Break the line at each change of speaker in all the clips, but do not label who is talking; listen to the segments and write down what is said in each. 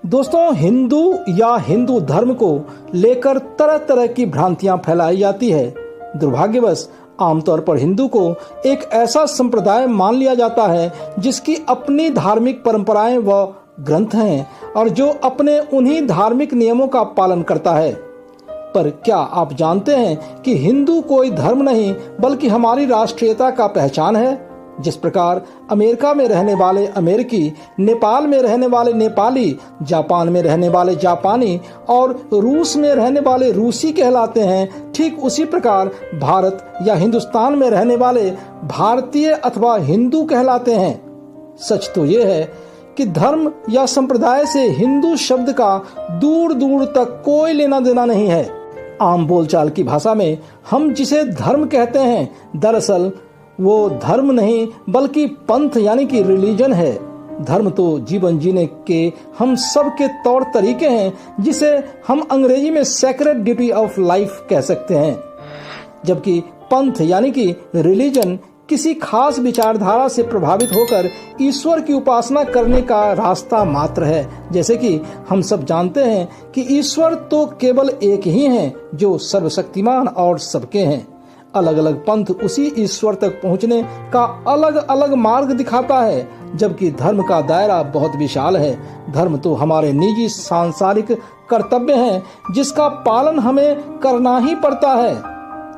दोस्तों, हिंदू या हिंदू धर्म को लेकर तरह तरह की भ्रांतियां फैलाई जाती है। दुर्भाग्यवश आमतौर पर हिंदू को एक ऐसा संप्रदाय मान लिया जाता है जिसकी अपनी धार्मिक परंपराएं व ग्रंथ हैं और जो अपने उन्हीं धार्मिक नियमों का पालन करता है। पर क्या आप जानते हैं कि हिंदू कोई धर्म नहीं बल्कि हमारी राष्ट्रीयता का पहचान है। जिस प्रकार अमेरिका में रहने वाले अमेरिकी, नेपाल में रहने वाले नेपाली, जापान में रहने वाले जापानी और रूस में रहने वाले रूसी कहलाते हैं, ठीक उसी प्रकार भारत या हिंदुस्तान में रहने वाले भारतीय अथवा हिंदू कहलाते हैं। सच तो ये है कि धर्म या संप्रदाय से हिंदू शब्द का दूर दूर तक कोई लेना देना नहीं है। आम बोलचाल की भाषा में हम जिसे धर्म कहते हैं, दरअसल वो धर्म नहीं बल्कि पंथ यानी कि रिलीजन है। धर्म तो जीवन जीने के हम सब के तौर तरीके हैं, जिसे हम अंग्रेजी में सेक्रेड ड्यूटी ऑफ लाइफ कह सकते हैं, जबकि पंथ यानी कि रिलीजन किसी खास विचारधारा से प्रभावित होकर ईश्वर की उपासना करने का रास्ता मात्र है। जैसे कि हम सब जानते हैं कि ईश्वर तो केवल एक ही है जो सर्वशक्तिमान और सबके हैं। अलग अलग पंथ उसी ईश्वर तक पहुंचने का अलग अलग मार्ग दिखाता है, जबकि धर्म का दायरा बहुत विशाल है। धर्म तो हमारे निजी सांसारिक कर्तव्य हैं जिसका पालन हमें करना ही पड़ता है।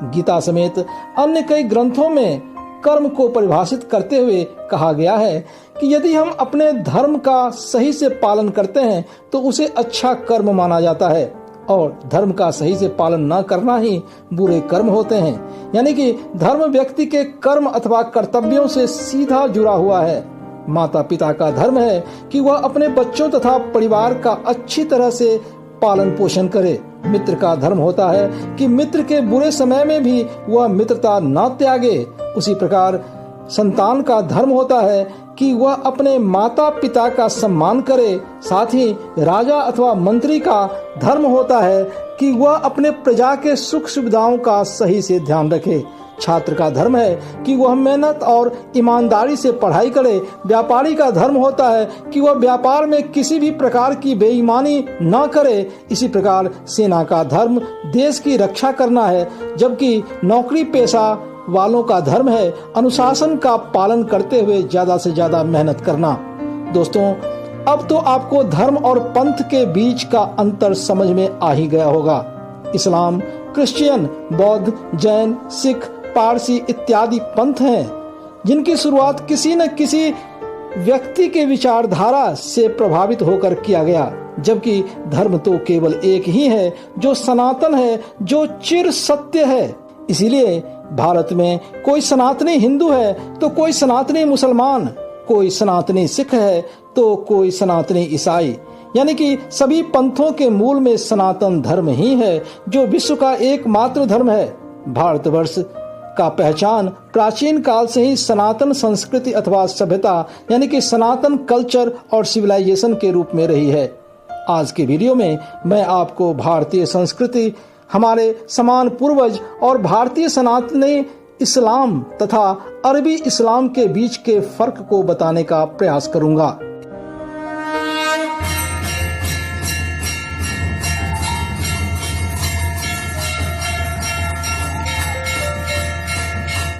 गीता समेत अन्य कई ग्रंथों में कर्म को परिभाषित करते हुए कहा गया है कि यदि हम अपने धर्म का सही से पालन करते हैं तो उसे अच्छा कर्म माना जाता है और धर्म का सही से पालन न करना ही बुरे कर्म होते हैं। यानी कि धर्म व्यक्ति के कर्म अथवा कर्तव्यों से सीधा जुड़ा हुआ है। माता पिता का धर्म है कि वह अपने बच्चों तथा परिवार का अच्छी तरह से पालन पोषण करे। मित्र का धर्म होता है कि मित्र के बुरे समय में भी वह मित्रता न त्यागे। उसी प्रकार संतान का धर्म होता है कि वह अपने माता पिता का सम्मान करे। साथ ही राजा अथवा मंत्री का धर्म होता है कि वह अपने प्रजा के सुख सुविधाओं का सही से ध्यान रखे। छात्र का धर्म है कि वह मेहनत और ईमानदारी से पढ़ाई करे। व्यापारी का धर्म होता है कि वह व्यापार में किसी भी प्रकार की बेईमानी न करे। इसी प्रकार सेना का धर्म देश की रक्षा करना है, जबकि नौकरी पेशा वालों का धर्म है अनुशासन का पालन करते हुए ज्यादा से ज्यादा मेहनत करना। दोस्तों, अब तो आपको धर्म और पंथ के बीच का अंतर समझ में आ ही गया होगा। इस्लाम, क्रिश्चियन, बौद्ध, जैन, सिख, पारसी इत्यादि पंथ हैं जिनकी शुरुआत किसी न किसी व्यक्ति के विचारधारा से प्रभावित होकर किया गया, जबकि धर्म तो केवल एक ही है जो सनातन है, जो चिर सत्य है। इसीलिए भारत में कोई सनातनी हिंदू है तो कोई सनातनी मुसलमान, कोई सनातनी सिख है तो कोई सनातनी ईसाई, यानी कि सभी पंथों के मूल में सनातन धर्म ही है जो विश्व का एकमात्र धर्म है। भारतवर्ष का पहचान प्राचीन काल से ही सनातन संस्कृति अथवा सभ्यता यानी कि सनातन कल्चर और सिविलाइजेशन के रूप में रही है। आज के वीडियो में मैं आपको भारतीय संस्कृति, हमारे समान पूर्वज और भारतीय सनातनी इस्लाम तथा अरबी इस्लाम के बीच के फर्क को बताने का प्रयास करूंगा।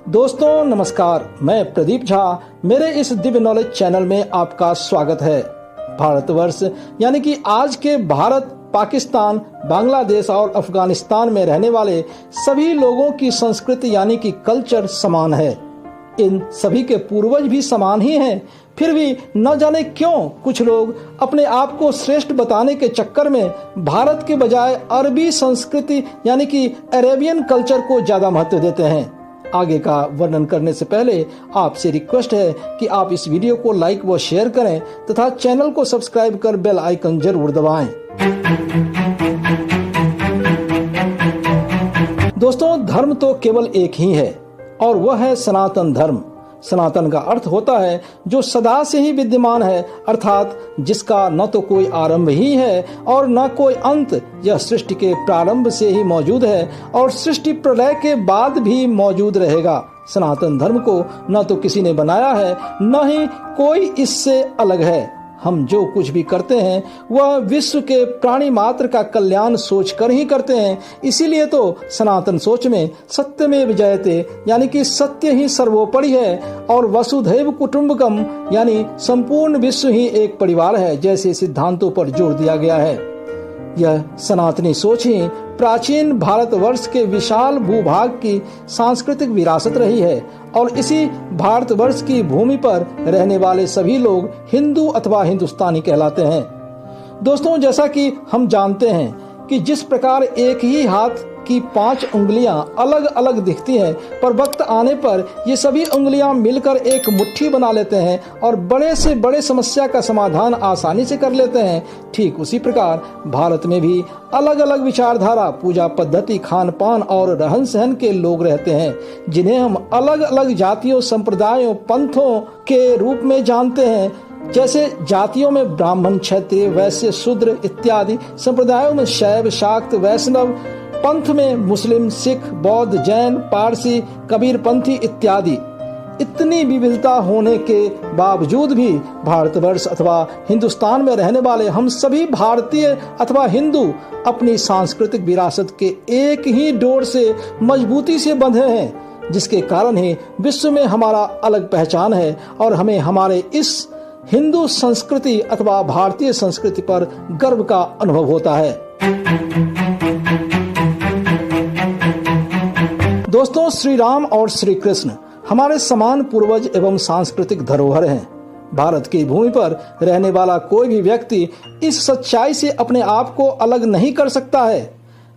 दोस्तों नमस्कार, मैं प्रदीप झा। मेरे इस दिव्य नॉलेज चैनल में आपका स्वागत है। भारतवर्ष यानी कि आज के भारत, पाकिस्तान, बांग्लादेश और अफगानिस्तान में रहने वाले सभी लोगों की संस्कृति यानी कि कल्चर समान है। इन सभी के पूर्वज भी समान ही हैं। फिर भी न जाने क्यों कुछ लोग अपने आप को श्रेष्ठ बताने के चक्कर में भारत के बजाय अरबी संस्कृति यानी कि अरेबियन कल्चर को ज्यादा महत्व देते हैं। आगे का वर्णन करने से पहले आपसे रिक्वेस्ट है कि आप इस वीडियो को लाइक व शेयर करें तथा चैनल को सब्सक्राइब कर बेल आइकन जरूर दबाएं। दोस्तों, धर्म तो केवल एक ही है और वह है सनातन धर्म। सनातन का अर्थ होता है जो सदा से ही विद्यमान है, अर्थात जिसका न तो कोई आरंभ ही है और न कोई अंत। यह सृष्टि के प्रारंभ से ही मौजूद है और सृष्टि प्रलय के बाद भी मौजूद रहेगा। सनातन धर्म को न तो किसी ने बनाया है, न ही कोई इससे अलग है। हम जो कुछ भी करते हैं वह विश्व के प्राणी मात्र का कल्याण सोच कर ही करते हैं। इसीलिए तो सनातन सोच में सत्यमेव जयते यानी कि सत्य ही सर्वोपरि है और वसुधैव कुटुंबकम यानी संपूर्ण विश्व ही एक परिवार है जैसे सिद्धांतों पर जोर दिया गया है। यह सनातनी सोच ही प्राचीन भारतवर्ष के विशाल भूभाग की सांस्कृतिक विरासत रही है और इसी भारतवर्ष की भूमि पर रहने वाले सभी लोग हिंदू अथवा हिंदुस्तानी कहलाते हैं। दोस्तों, जैसा कि हम जानते हैं कि जिस प्रकार एक ही हाथ की 5 उंगलियां अलग अलग दिखती हैं, पर वक्त आने पर ये सभी उंगलियां मिलकर एक मुट्ठी बना लेते हैं और बड़े से बड़े समस्या का समाधान आसानी से कर लेते हैं। ठीक उसी प्रकार भारत में भी अलग अलग विचारधारा, पूजा पद्धति, खान पान और रहन सहन के लोग रहते हैं, जिन्हें हम अलग अलग जातियों, संप्रदायों, पंथों के रूप में जानते हैं। जैसे जातियों में ब्राह्मण, क्षत्रिय, वैश्य, शूद्र इत्यादि, संप्रदायों में शैव, शाक्त, वैष्णव, पंथ में मुस्लिम, सिख, बौद्ध, जैन, पारसी, कबीरपंथी इत्यादि। इतनी विविधता होने के बावजूद भी भारतवर्ष अथवा हिंदुस्तान में रहने वाले हम सभी भारतीय अथवा हिंदू अपनी सांस्कृतिक विरासत के एक ही डोर से मजबूती से बंधे हैं, जिसके कारण ही विश्व में हमारा अलग पहचान है और हमें हमारे इस हिंदू संस्कृति अथवा भारतीय संस्कृति पर गर्व का अनुभव होता है। दोस्तों, श्री राम और श्री कृष्ण हमारे समान पूर्वज एवं सांस्कृतिक धरोहर हैं। भारत की भूमि पर रहने वाला कोई भी व्यक्ति इस सच्चाई से अपने आप को अलग नहीं कर सकता है।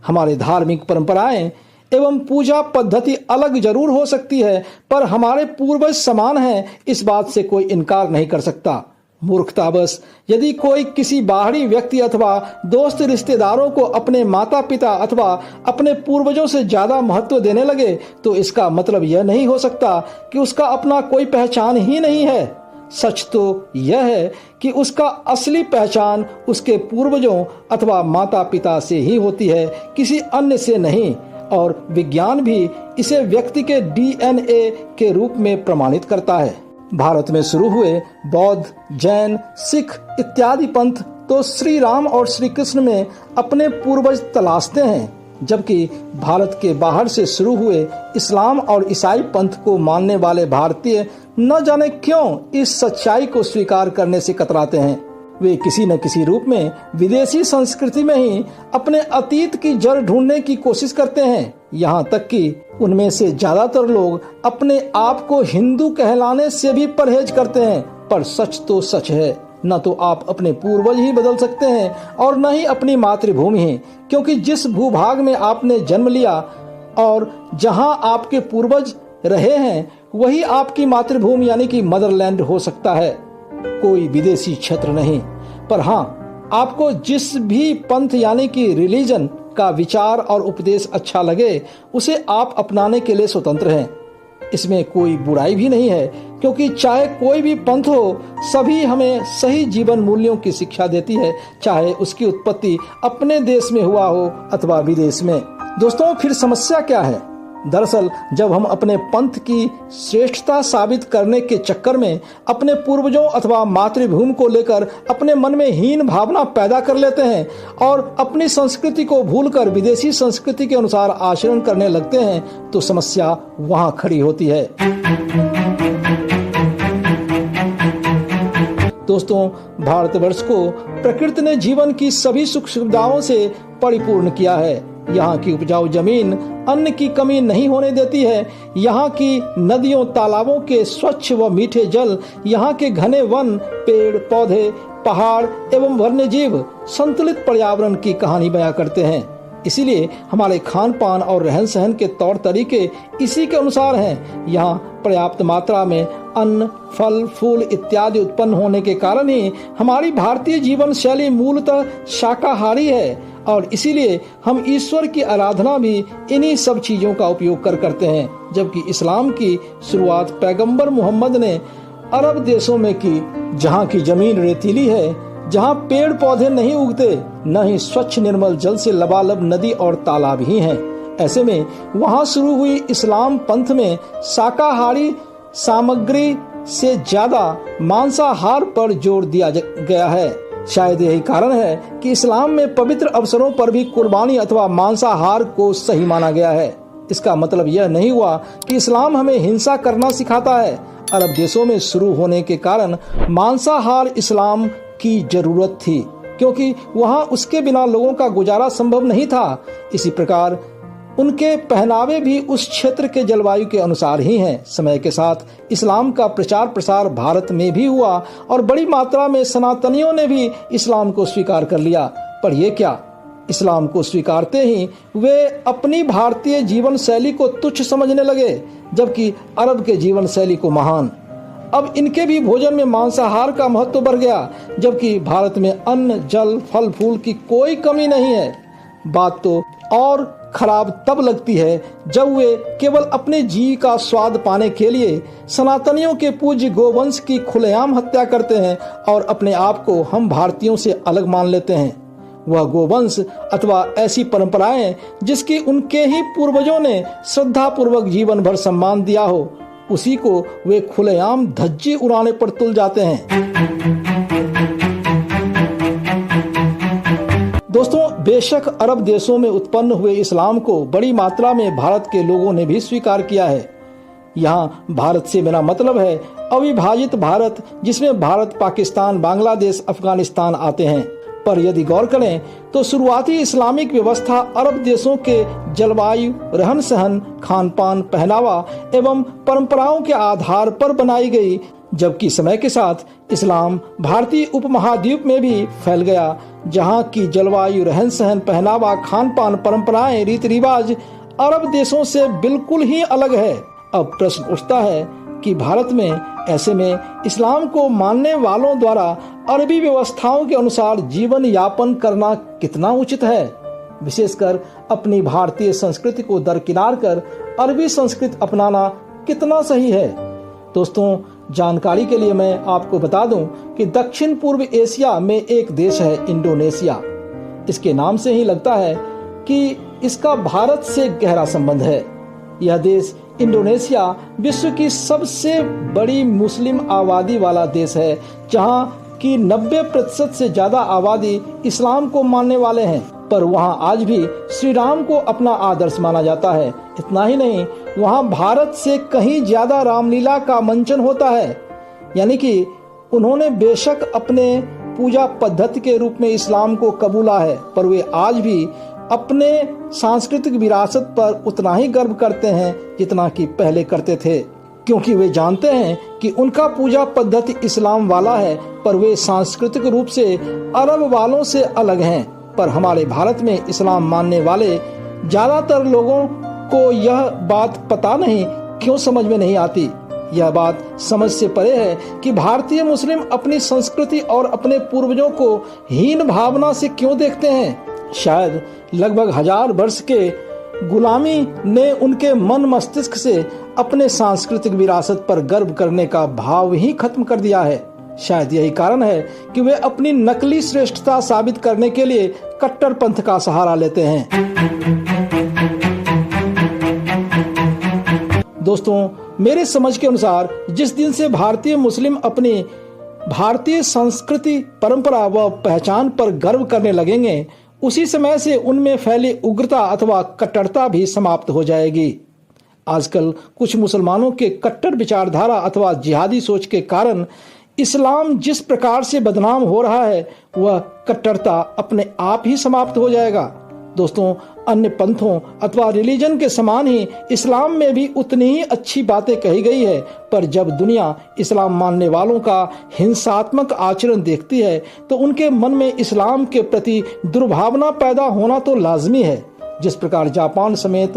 हमारे धार्मिक परंपराएं एवं पूजा पद्धति अलग जरूर हो सकती है, पर हमारे पूर्वज समान हैं, इस बात से कोई इनकार नहीं कर सकता। मूर्खतावश यदि कोई किसी बाहरी व्यक्ति अथवा दोस्त रिश्तेदारों को अपने माता पिता अथवा अपने पूर्वजों से ज्यादा महत्व देने लगे, तो इसका मतलब यह नहीं हो सकता कि उसका अपना कोई पहचान ही नहीं है। सच तो यह है कि उसका असली पहचान उसके पूर्वजों अथवा माता पिता से ही होती है, किसी अन्य से नहीं। और विज्ञान भी इसे व्यक्ति के DNA के रूप में प्रमाणित करता है। भारत में शुरू हुए बौद्ध, जैन, सिख इत्यादि पंथ तो श्री राम और श्री कृष्ण में अपने पूर्वज तलाशते हैं, जबकि भारत के बाहर से शुरू हुए इस्लाम और ईसाई पंथ को मानने वाले भारतीय न जाने क्यों इस सच्चाई को स्वीकार करने से कतराते हैं। वे किसी न किसी रूप में विदेशी संस्कृति में ही अपने अतीत की जड़ ढूंढने की कोशिश करते हैं। यहाँ तक कि उनमें से ज्यादातर लोग अपने आप को हिंदू कहलाने से भी परहेज करते हैं। पर सच तो सच है, न तो आप अपने पूर्वज ही बदल सकते हैं और न ही अपनी मातृभूमि ही, क्योंकि जिस भूभाग में आपने जन्म लिया और जहाँ आपके पूर्वज रहे हैं वही आपकी मातृभूमि यानी कि मदरलैंड हो सकता है, कोई विदेशी क्षेत्र नहीं। पर हाँ, आपको जिस भी पंथ यानी कि रिलीजन का विचार और उपदेश अच्छा लगे उसे आप अपनाने के लिए स्वतंत्र हैं। इसमें कोई बुराई भी नहीं है, क्योंकि चाहे कोई भी पंथ हो, सभी हमें सही जीवन मूल्यों की शिक्षा देती है, चाहे उसकी उत्पत्ति अपने देश में हुआ हो अथवा विदेश में। दोस्तों, फिर समस्या क्या है? दरअसल जब हम अपने पंथ की श्रेष्ठता साबित करने के चक्कर में अपने पूर्वजों अथवा मातृभूमि को लेकर अपने मन में हीन भावना पैदा कर लेते हैं और अपनी संस्कृति को भूलकर विदेशी संस्कृति के अनुसार आचरण करने लगते हैं, तो समस्या वहां खड़ी होती है। दोस्तों, भारतवर्ष को प्रकृति ने जीवन की सभी सुख सुविधाओं से परिपूर्ण किया है। यहाँ की उपजाऊ जमीन अन्न की कमी नहीं होने देती है। यहाँ की नदियों, तालाबों के स्वच्छ व मीठे जल, यहाँ के घने वन, पेड़ पौधे, पहाड़ एवं वन्यजीव संतुलित पर्यावरण की कहानी बयां करते हैं। इसीलिए हमारे खान पान और रहन सहन के तौर तरीके इसी के अनुसार हैं। यहाँ पर्याप्त मात्रा में अन्न, फल, फूल इत्यादि उत्पन्न होने के कारण ही हमारी भारतीय जीवन शैली मूलतः शाकाहारी है और इसीलिए हम ईश्वर की आराधना भी इन्हीं सब चीजों का उपयोग करते हैं। जबकि इस्लाम की शुरुआत पैगंबर मोहम्मद ने अरब देशों में की, जहाँ की जमीन रेतीली है, जहाँ पेड़ पौधे नहीं उगते, न ही स्वच्छ निर्मल जल से लबालब नदी और तालाब ही हैं। ऐसे में वहाँ शुरू हुई इस्लाम पंथ में शाकाहारी सामग्री से ज्यादा मांसाहार पर जोर दिया गया है। शायद यही कारण है कि इस्लाम में पवित्र अवसरों पर भी कुर्बानी अथवा मांसाहार को सही माना गया है। इसका मतलब यह नहीं हुआ कि इस्लाम हमें हिंसा करना सिखाता है। अरब देशों में शुरू होने के कारण मांसाहार इस्लाम की जरूरत थी, क्योंकि वहां उसके बिना लोगों का गुजारा संभव नहीं था। इसी प्रकार उनके पहनावे भी उस क्षेत्र के जलवायु के अनुसार ही हैं। समय के साथ इस्लाम का प्रचार प्रसार भारत में भी हुआ और बड़ी मात्रा में सनातनियों ने भी इस्लाम को स्वीकार कर लिया। पर ये क्या, इस्लाम को स्वीकारते ही वे अपनी भारतीय जीवन शैली को तुच्छ समझने लगे, जबकि अरब के जीवन शैली को महान। अब इनके भी भोजन में मांसाहार का महत्व बढ़ गया, जबकि भारत में अन्न, जल, फल फूल की कोई कमी नहीं है। बात तो और खराब तब लगती है जब वे केवल अपने जी का स्वाद पाने के लिए सनातनियों के पूज्य गोवंश की खुलेआम हत्या करते हैं और अपने आप को हम भारतीयों से अलग मान लेते हैं। वह गोवंश अथवा ऐसी परंपराएं जिसकी उनके ही पूर्वजों ने श्रद्धा पूर्वक जीवन भर सम्मान दिया हो, उसी को वे खुलेआम धज्जी उड़ाने पर तुल जाते हैं। दोस्तों, बेशक अरब देशों में उत्पन्न हुए इस्लाम को बड़ी मात्रा में भारत के लोगों ने भी स्वीकार किया है। यहाँ भारत से मेरा मतलब है अविभाजित भारत, जिसमें भारत, पाकिस्तान, बांग्लादेश, अफगानिस्तान आते हैं। पर यदि गौर करें तो शुरुआती इस्लामिक व्यवस्था अरब देशों के जलवायु, रहन सहन, खान पान, पहनावा एवं परंपराओं के आधार पर बनाई गई, जबकि समय के साथ इस्लाम भारतीय उपमहाद्वीप में भी फैल गया, जहाँ की जलवायु, रहन सहन, पहनावा, खान पान, परंपराएं, रीति रिवाज अरब देशों से बिल्कुल ही अलग है। अब प्रश्न उठता है कि भारत में ऐसे में इस्लाम को मानने वालों द्वारा अरबी व्यवस्थाओं के अनुसार जीवन यापन करना कितना उचित है, विशेषकर अपनी भारतीय संस्कृति को दरकिनार कर अरबी संस्कृति अपनाना कितना सही है। दोस्तों, जानकारी के लिए मैं आपको बता दूं कि दक्षिण पूर्व एशिया में एक देश है इंडोनेशिया। इसके नाम से ही लगता है कि इसका भारत से गहरा संबंध है। यह देश इंडोनेशिया विश्व की सबसे बड़ी मुस्लिम आबादी वाला देश है, जहां की 90% से ज्यादा आबादी इस्लाम को मानने वाले हैं। पर वहां आज भी श्री राम को अपना आदर्श माना जाता है। इतना ही नहीं, वहां भारत से कहीं ज्यादा रामलीला का मंचन होता है। यानी कि उन्होंने बेशक अपने पूजा पद्धति के रूप में इस्लाम को कबूला है, पर वे आज भी अपने सांस्कृतिक विरासत पर उतना ही गर्व करते हैं जितना कि पहले करते थे, क्योंकि वे जानते हैं कि उनका पूजा पद्धति इस्लाम वाला है, पर वे सांस्कृतिक रूप से अरब वालों से अलग हैं। पर हमारे भारत में इस्लाम मानने वाले ज्यादातर लोगों को यह बात पता नहीं क्यों समझ में नहीं आती। यह बात समझ से परे है कि भारतीय मुस्लिम अपनी संस्कृति और अपने पूर्वजों को हीन भावना से क्यों देखते हैं। शायद लगभग 1000 वर्ष के गुलामी ने उनके मन मस्तिष्क से अपने सांस्कृतिक विरासत पर गर्व करने का भाव ही खत्म कर दिया है। शायद यही कारण है कि वे अपनी नकली श्रेष्ठता साबित करने के लिए कट्टर पंथ का सहारा लेते हैं। दोस्तों, मेरे समझ के अनुसार जिस दिन से भारतीय मुस्लिम अपनी भारतीय संस्कृति, परंपरा व पहचान पर गर्व करने लगेंगे, उसी समय से उनमें फैली उग्रता अथवा कट्टरता भी समाप्त हो जाएगी। आजकल कुछ मुसलमानों के कट्टर विचारधारा अथवा जिहादी सोच के कारण इस्लाम जिस प्रकार से बदनाम हो रहा है, वह कट्टरता अपने आप ही समाप्त हो जाएगा। दोस्तों, अन्य पंथों अथवा रिलीजन के समान ही इस्लाम में भी उतनी ही अच्छी बातें कही गई है, पर जब दुनिया इस्लाम मानने वालों का हिंसात्मक आचरण देखती है तो उनके मन में इस्लाम के प्रति दुर्भावना पैदा होना तो लाजमी है। जिस प्रकार जापान समेत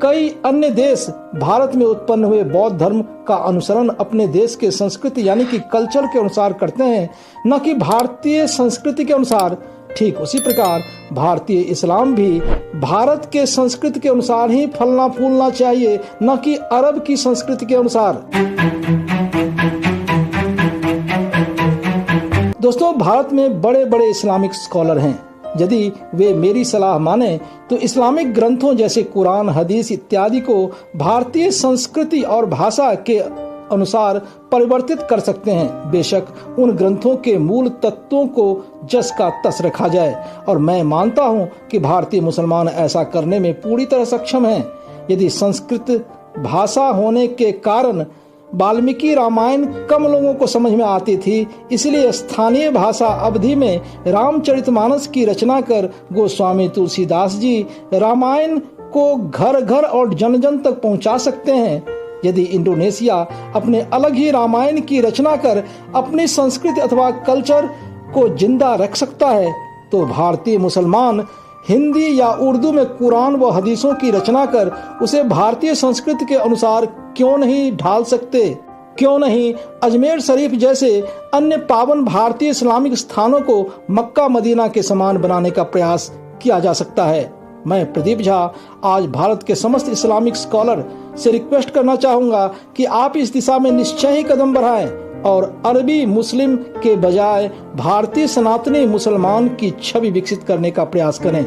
कई अन्य देश भारत में उत्पन्न हुए बौद्ध धर्म का अनुसरण अपने देश के संस्कृति यानी कि कल्चर के अनुसार करते हैं, न कि भारतीय संस्कृति के अनुसार, ठीक उसी प्रकार भारतीय इस्लाम भी भारत के संस्कृति के अनुसार ही फलना फूलना चाहिए, न कि अरब की संस्कृति के अनुसार। दोस्तों, भारत में बड़े बड़े इस्लामिक स्कॉलर हैं। यदि वे मेरी सलाह माने तो इस्लामिक ग्रंथों जैसे कुरान, हदीस इत्यादि को भारतीय संस्कृति और भाषा के अनुसार परिवर्तित कर सकते हैं। बेशक उन ग्रंथों के मूल तत्वों को जस का तस रखा जाए, और मैं मानता हूं कि भारतीय मुसलमान ऐसा करने में पूरी तरह सक्षम हैं। यदि संस्कृत भाषा होने के कारण वाल्मीकि रामायण कम लोगों को समझ में आती थी, इसलिए स्थानीय भाषा अवधि में रामचरितमानस की रचना कर गोस्वामी तुलसीदास जी रामायण को घर घर और जन जन तक पहुंचा सकते हैं। यदि इंडोनेशिया अपने अलग ही रामायण की रचना कर अपनी संस्कृति अथवा कल्चर को जिंदा रख सकता है, तो भारतीय मुसलमान हिंदी या उर्दू में कुरान व हदीसों की रचना कर उसे भारतीय संस्कृति के अनुसार क्यों नहीं ढाल सकते? क्यों नहीं अजमेर शरीफ जैसे अन्य पावन भारतीय इस्लामिक स्थानों को मक्का मदीना के समान बनाने का प्रयास किया जा सकता है। मैं प्रदीप झा आज भारत के समस्त इस्लामिक स्कॉलर से रिक्वेस्ट करना चाहूंगा कि आप इस दिशा में निश्चय ही कदम बढ़ाएं और अरबी मुस्लिम के बजाय भारतीय सनातनी मुसलमान की छवि विकसित करने का प्रयास करें।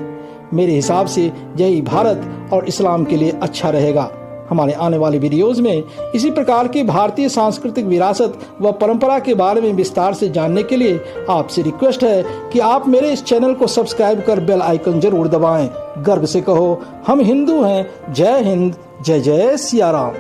मेरे हिसाब से यही भारत और इस्लाम के लिए अच्छा रहेगा। हमारे आने वाले वीडियोस में इसी प्रकार की भारतीय सांस्कृतिक विरासत व परंपरा के बारे में विस्तार से जानने के लिए आपसे रिक्वेस्ट है कि आप मेरे इस चैनल को सब्सक्राइब कर बेल आइकन जरूर दबाएं। गर्व से कहो, हम हिंदू हैं। जय हिंद, जय जय सिया राम।